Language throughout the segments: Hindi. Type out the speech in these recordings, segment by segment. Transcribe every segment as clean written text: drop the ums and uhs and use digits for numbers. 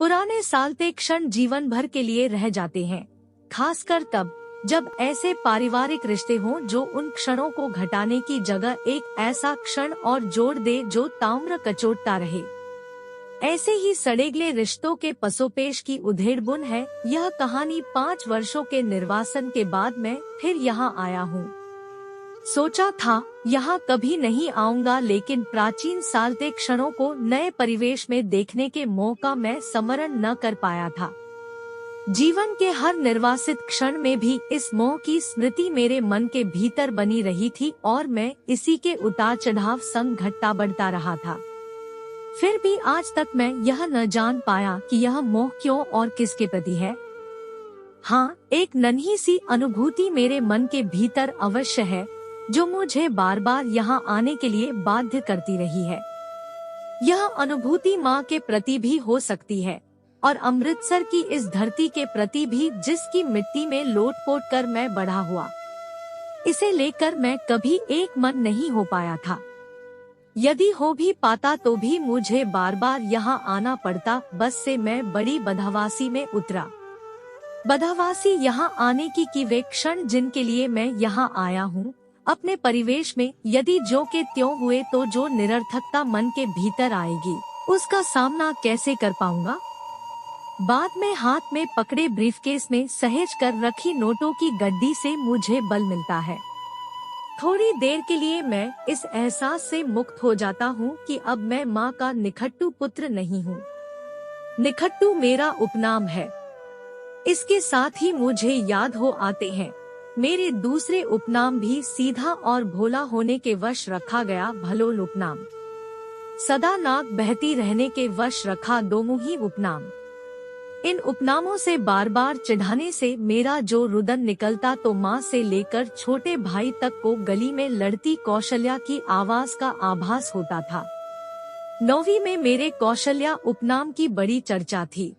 पुराने सालते क्षण जीवन भर के लिए रह जाते हैं, खासकर तब जब ऐसे पारिवारिक रिश्ते हों जो उन क्षणों को घटाने की जगह एक ऐसा क्षण और जोड़ दे जो ताम्र कचोटता रहे। ऐसे ही सड़ेगले रिश्तों के पसोपेश की उधेड़बुन है यह कहानी। 5 वर्षों के निर्वासन के बाद मैं फिर यहाँ आया हूँ। सोचा था यहाँ कभी नहीं आऊंगा, लेकिन प्राचीन सालते क्षणों को नए परिवेश में देखने के मौका मैं स्मरण न कर पाया था। जीवन के हर निर्वासित क्षण में भी इस मोह की स्मृति मेरे मन के भीतर बनी रही थी और मैं इसी के उतार चढ़ाव संग घटता बढ़ता रहा था। फिर भी आज तक मैं यह न जान पाया कि यह मोह क्यों और किसके प्रति है। हाँ, एक नन्ही सी अनुभूति मेरे मन के भीतर अवश्य है जो मुझे बार बार यहाँ आने के लिए बाध्य करती रही है। यह अनुभूति माँ के प्रति भी हो सकती है और अमृतसर की इस धरती के प्रति भी जिसकी मिट्टी में लोट-पोट कर मैं बढ़ा हुआ। इसे लेकर मैं कभी एक मन नहीं हो पाया था। यदि हो भी पाता तो भी मुझे बार बार यहाँ आना पड़ता। बस से मैं बड़ी बदहवासी में उतरा। बदहवासी यहाँ आने की वे क्षण जिनके लिए मैं यहाँ आया हूँ, अपने परिवेश में यदि जो के त्यों हुए तो जो निरर्थकता मन के भीतर आएगी उसका सामना कैसे कर पाऊंगा। बाद में हाथ में पकड़े ब्रीफकेस में सहेज कर रखी नोटों की गड्डी से मुझे बल मिलता है। थोड़ी देर के लिए मैं इस एहसास से मुक्त हो जाता हूँ कि अब मैं माँ का निखट्टू पुत्र नहीं हूँ। निखट्टू मेरा उपनाम है। इसके साथ ही मुझे याद हो आते हैं मेरे दूसरे उपनाम भी। सीधा और भोला होने के वश रखा गया भलोल उपनाम, सदा नाक बहती रहने के वश रखा दोमुही उपनाम। इन उपनामों से बार बार चिढ़ाने से मेरा जो रुदन निकलता तो माँ से लेकर छोटे भाई तक को गली में लड़ती कौशल्या की आवाज का आभास होता था। 9वीं में मेरे कौशल्या उपनाम की बड़ी चर्चा थी।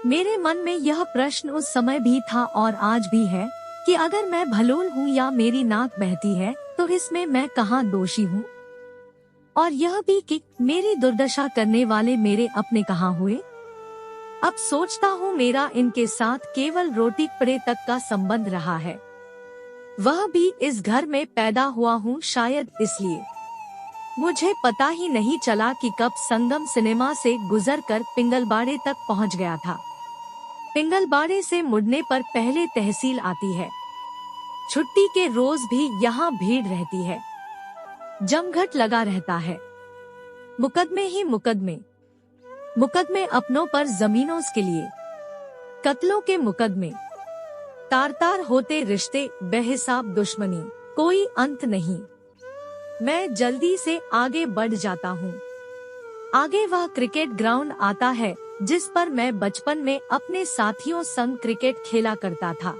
मेरे मन में यह प्रश्न उस समय भी था और आज भी है कि अगर मैं भलोल हूँ या मेरी नाक बहती है तो इसमें मैं कहाँ दोषी हूँ। और यह भी कि मेरी दुर्दशा करने वाले मेरे अपने कहाँ हुए। अब सोचता हूँ मेरा इनके साथ केवल रोटी कपड़े तक का संबंध रहा है। वह भी इस घर में पैदा हुआ हूँ शायद इसलिए। मुझे पता ही नहीं चला कि कब संगम सिनेमा से गुजरकर पिंगलबाड़े तक पहुँच गया था। पिंगलबाड़े से मुड़ने पर पहले तहसील आती है। छुट्टी के रोज भी यहाँ भीड़ रहती है। जमघट लगा रहता है। मुकदमे ही मुकदमे, मुकदमे अपनों पर जमीनों के लिए, कत्लों के मुकदमे, तार तार होते रिश्ते, बेहिसाब दुश्मनी, कोई अंत नहीं। मैं जल्दी से आगे बढ़ जाता हूँ। आगे वह क्रिकेट ग्राउंड आता है जिस पर मैं बचपन में अपने साथियों संग क्रिकेट खेला करता था।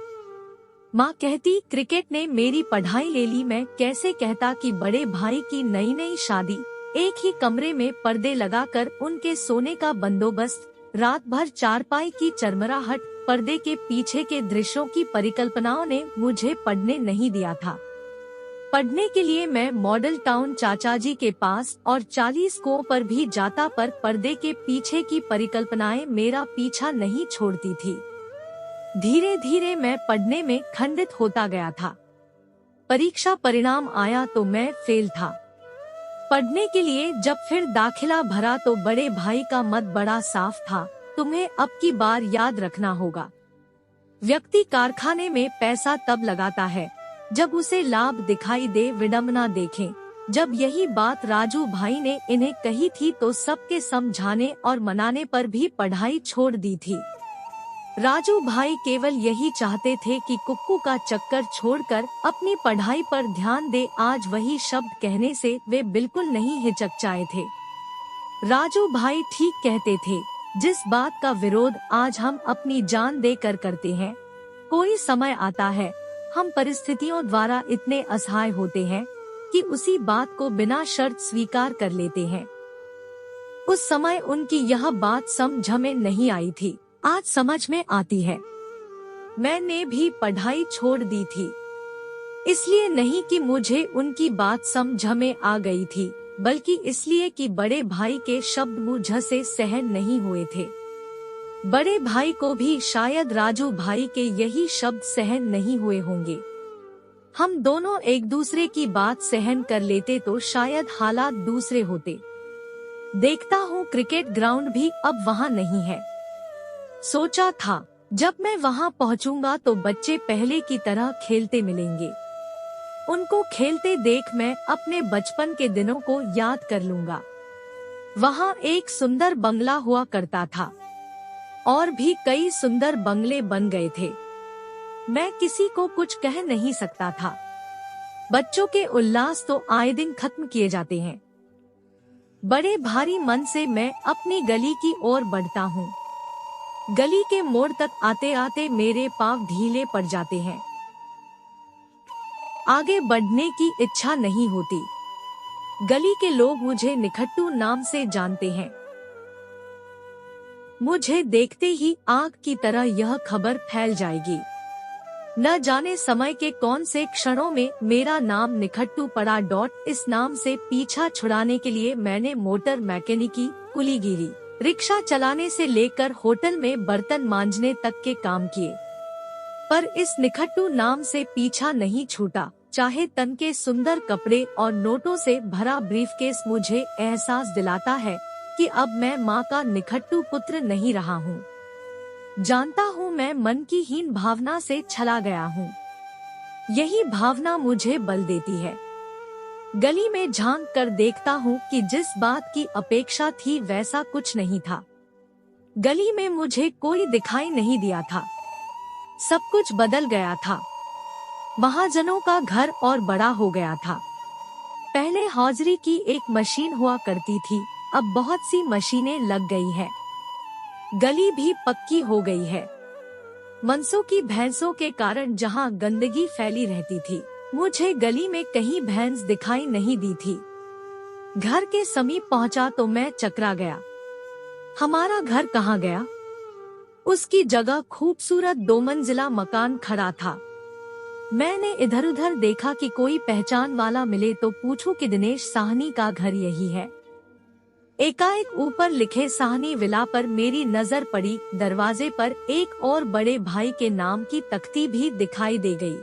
माँ कहती क्रिकेट ने मेरी पढ़ाई ले ली। मैं कैसे कहता कि बड़े भाई की नई नई शादी, एक ही कमरे में पर्दे लगाकर उनके सोने का बंदोबस्त, रात भर चारपाई की चरमराहट, पर्दे के पीछे के दृश्यों की परिकल्पनाओं ने मुझे पढ़ने नहीं दिया था। पढ़ने के लिए मैं मॉडल टाउन चाचाजी के पास और 40 को पर भी जाता, पर पर्दे के पीछे की परिकल्पनाएं मेरा पीछा नहीं छोड़ती थी। धीरे धीरे मैं पढ़ने में खंडित होता गया था। परीक्षा परिणाम आया तो मैं फेल था। पढ़ने के लिए जब फिर दाखिला भरा तो बड़े भाई का मत बड़ा साफ था, तुम्हें अब की बार याद रखना होगा। व्यक्ति कारखाने में पैसा तब लगाता है जब उसे लाभ दिखाई दे, विडंबना देखें। जब यही बात राजू भाई ने इन्हें कही थी तो सबके समझाने और मनाने पर भी पढ़ाई छोड़ दी थी। राजू भाई केवल यही चाहते थे कि कुक्कू का चक्कर छोड़कर अपनी पढ़ाई पर ध्यान दे। आज वही शब्द कहने से वे बिल्कुल नहीं हिचकचाए थे। राजू भाई ठीक कहते थे, जिस बात का विरोध आज हम अपनी जान देकर करते हैं, कोई समय आता है हम परिस्थितियों द्वारा इतने असहाय होते हैं कि उसी बात को बिना शर्त स्वीकार कर लेते हैं। उस समय उनकी यह बात समझ में नहीं आई थी, आज समझ में आती है। मैंने भी पढ़ाई छोड़ दी थी, इसलिए नहीं कि मुझे उनकी बात समझ में आ गई थी, बल्कि इसलिए कि बड़े भाई के शब्द मुझ से सहन नहीं हुए थे। बड़े भाई को भी शायद राजू भाई के यही शब्द सहन नहीं हुए होंगे। हम दोनों एक दूसरे की बात सहन कर लेते तो शायद हालात दूसरे होते। देखता हूँ क्रिकेट ग्राउंड भी अब वहाँ नहीं है। सोचा था जब मैं वहाँ पहुँचूंगा तो बच्चे पहले की तरह खेलते मिलेंगे। उनको खेलते देख मैं अपने बचपन के दिनों को याद कर लूंगा। वहाँ एक सुंदर बंगला हुआ करता था और भी कई सुंदर बंगले बन गए थे। मैं किसी को कुछ कह नहीं सकता था। बच्चों के उल्लास तो आए दिन खत्म किए जाते हैं। बड़े भारी मन से मैं अपनी गली की ओर बढ़ता हूँ। गली के मोड़ तक आते आते मेरे पांव ढीले पड़ जाते हैं। आगे बढ़ने की इच्छा नहीं होती। गली के लोग मुझे निखट्टू नाम से जानते हैं। मुझे देखते ही आग की तरह यह खबर फैल जाएगी। न जाने समय के कौन से क्षणों में मेरा नाम निखट्टू पड़ा। इस नाम से पीछा छुड़ाने के लिए मैंने मोटर मैकेनिकी, कुलीगिरी, रिक्शा चलाने से लेकर होटल में बर्तन मांजने तक के काम किए, पर इस निखट्टू नाम से पीछा नहीं छूटा। चाहे तन के सुंदर कपड़े और नोटों से भरा ब्रीफकेस मुझे एहसास दिलाता है कि अब मैं माँ का निखट्टू पुत्र नहीं रहा हूँ। जानता हूँ मैं मन की हीन भावना से छला गया हूँ। यही भावना मुझे बल देती है। गली में झांक कर देखता हूँ कि जिस बात की अपेक्षा थी वैसा कुछ नहीं था। गली में मुझे कोई दिखाई नहीं दिया था। सब कुछ बदल गया था। महाजनों का घर और बड़ा हो गया था। पहले हौजरी की एक मशीन हुआ करती थी, अब बहुत सी मशीनें लग गई है। गली भी पक्की हो गई है। मनसों की भैंसों के कारण जहाँ गंदगी फैली रहती थी, मुझे गली में कहीं भैंस दिखाई नहीं दी थी। घर के समीप पहुँचा तो मैं चकरा गया। हमारा घर कहाँ गया? उसकी जगह खूबसूरत 2 मंजिला मकान खड़ा था। मैंने इधर उधर देखा कि कोई पहचान वाला मिले तो पूछूं कि दिनेश साहनी का घर यही है। एकाएक ऊपर लिखे साहनी विला पर मेरी नजर पड़ी। दरवाजे पर एक और बड़े भाई के नाम की तख्ती भी दिखाई दे गई।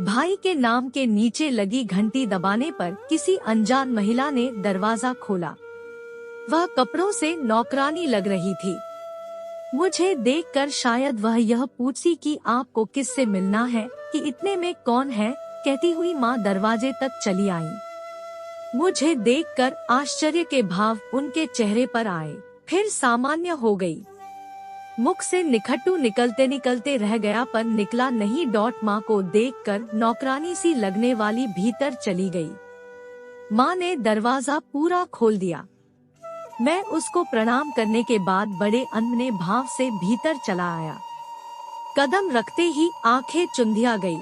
भाई के नाम के नीचे लगी घंटी दबाने पर किसी अनजान महिला ने दरवाजा खोला। वह कपड़ों से नौकरानी लग रही थी। मुझे देखकर शायद वह यह पूछी कि आपको किससे मिलना है, कि इतने में कौन है, कहती हुई माँ दरवाजे तक चली आई। मुझे देखकर आश्चर्य के भाव उनके चेहरे पर आए, फिर सामान्य हो गई। मुख से निखट्टू निकलते निकलते रह गया पर निकला नहीं। माँ को देखकर नौकरानी सी लगने वाली भीतर चली गई। माँ ने दरवाजा पूरा खोल दिया। मैं उसको प्रणाम करने के बाद बड़े अनमने भाव से भीतर चला आया। कदम रखते ही आंखें चुंधिया गई।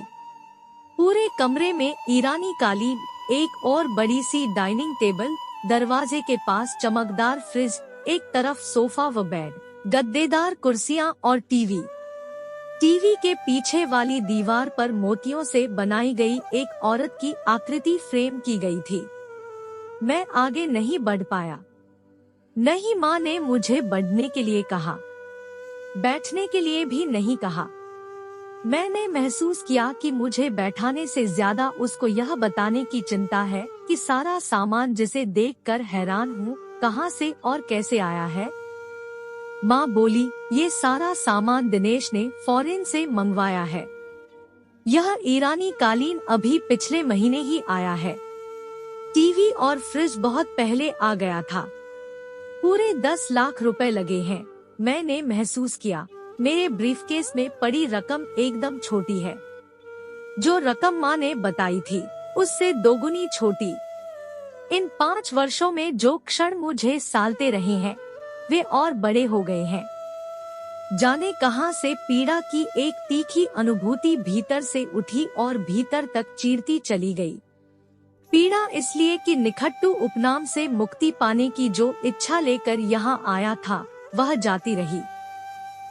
पूरे कमरे में ईरानी कालीन, एक और बड़ी सी डाइनिंग टेबल, दरवाजे के पास चमकदार फ्रिज, एक तरफ सोफा व बेड, गद्देदार कुर्सियां और टीवी के पीछे वाली दीवार पर मोतियों से बनाई गई एक औरत की आकृति फ्रेम की गई थी। मैं आगे नहीं बढ़ पाया। नहीं, माँ ने मुझे बढ़ने के लिए कहा, बैठने के लिए भी नहीं कहा। मैंने महसूस किया कि मुझे बैठाने से ज्यादा उसको यह बताने की चिंता है कि सारा सामान जिसे देखकर हैरान हूँ, कहाँ से और कैसे आया है। माँ बोली, ये सारा सामान दिनेश ने फॉरेन से मंगवाया है। यह ईरानी कालीन अभी पिछले महीने ही आया है। टीवी और फ्रिज बहुत पहले आ गया था। पूरे 10 लाख रुपए लगे हैं। मैंने महसूस किया मेरे ब्रीफकेस में पड़ी रकम एकदम छोटी है। जो रकम माँ ने बताई थी उससे दोगुनी छोटी। इन 5 वर्षों में जो क्षण मुझे सालते रहे हैं वे और बड़े हो गए हैं। जाने कहां से पीड़ा की एक तीखी अनुभूति भीतर से उठी और भीतर तक चीरती चली गई। पीड़ा इसलिए कि निखट्टू उपनाम से मुक्ति पाने की जो इच्छा लेकर यहाँ आया था वह जाती रही।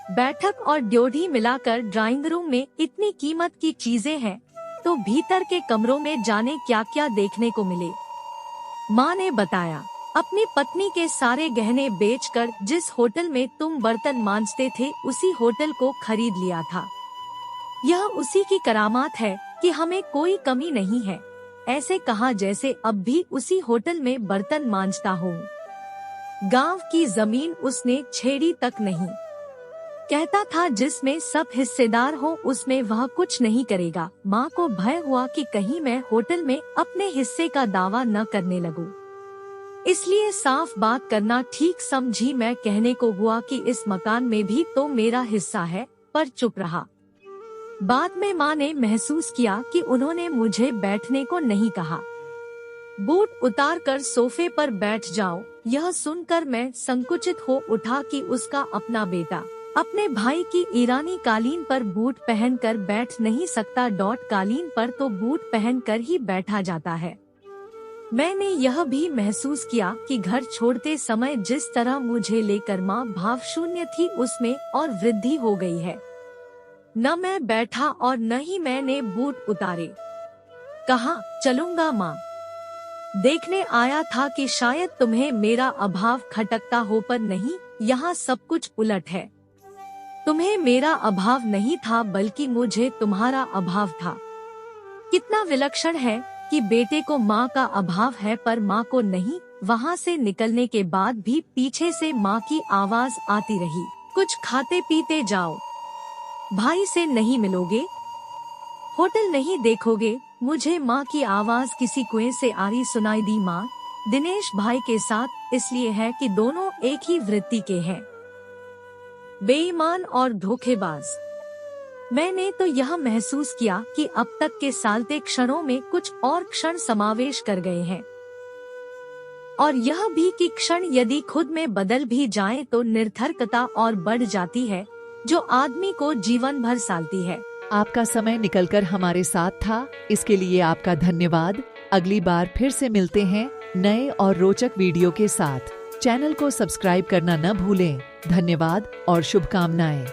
बैठक और ड्योढ़ी मिलाकर ड्राइंग रूम में इतनी कीमत की चीजें हैं तो भीतर के कमरों में जाने क्या क्या देखने को मिले। माँ ने बताया, अपनी पत्नी के सारे गहने बेचकर जिस होटल में तुम बर्तन मांजते थे उसी होटल को खरीद लिया था। यह उसी की करामात है कि हमें कोई कमी नहीं है। ऐसे कहा जैसे अब भी उसी होटल में बर्तन मांजता हूँ। गांव की जमीन उसने छेड़ी तक नहीं। कहता था जिसमें सब हिस्सेदार हो उसमें वह कुछ नहीं करेगा। माँ को भय हुआ कि कहीं मैं होटल में अपने हिस्से का दावा न करने लगूं। इसलिए साफ बात करना ठीक समझी। मैं कहने को हुआ कि इस मकान में भी तो मेरा हिस्सा है, पर चुप रहा। बाद में माँ ने महसूस किया कि उन्होंने मुझे बैठने को नहीं कहा। बूट उतार कर सोफे पर बैठ जाओ, यह सुनकर मैं संकुचित हो उठा कि उसका अपना बेटा अपने भाई की ईरानी कालीन पर बूट पहनकर बैठ नहीं सकता। कालीन पर तो बूट पहनकर ही बैठा जाता है। मैंने यह भी महसूस किया कि घर छोड़ते समय जिस तरह मुझे लेकर माँ भावशून्य थी उसमें और वृद्धि हो गई है। न मैं बैठा और न ही मैंने बूट उतारे। कहा चलूंगा माँ। देखने आया था कि शायद तुम्हें मेरा अभाव खटकता हो, पर नहीं, यहाँ सब कुछ उलट है। तुम्हें मेरा अभाव नहीं था बल्कि मुझे तुम्हारा अभाव था। कितना विलक्षण है कि बेटे को माँ का अभाव है पर माँ को नहीं। वहाँ से निकलने के बाद भी पीछे से माँ की आवाज आती रही, कुछ खाते पीते जाओ, भाई से नहीं मिलोगे, होटल नहीं देखोगे। मुझे माँ की आवाज किसी कुएं से आ रही सुनाई दी। माँ दिनेश भाई के साथ इसलिए है कि दोनों एक ही वृत्ति के हैं, बेईमान और धोखेबाज। मैंने तो यह महसूस किया कि अब तक के सालते क्षणों में कुछ और क्षण समावेश कर गए हैं, और यह भी कि क्षण यदि खुद में बदल भी जाएं तो निरर्थकता और बढ़ जाती है जो आदमी को जीवन भर सालती है। आपका समय निकलकर हमारे साथ था, इसके लिए आपका धन्यवाद। अगली बार फिर से मिलते हैं नए और रोचक वीडियो के साथ। चैनल को सब्सक्राइब करना न भूलें। धन्यवाद और शुभकामनाएं।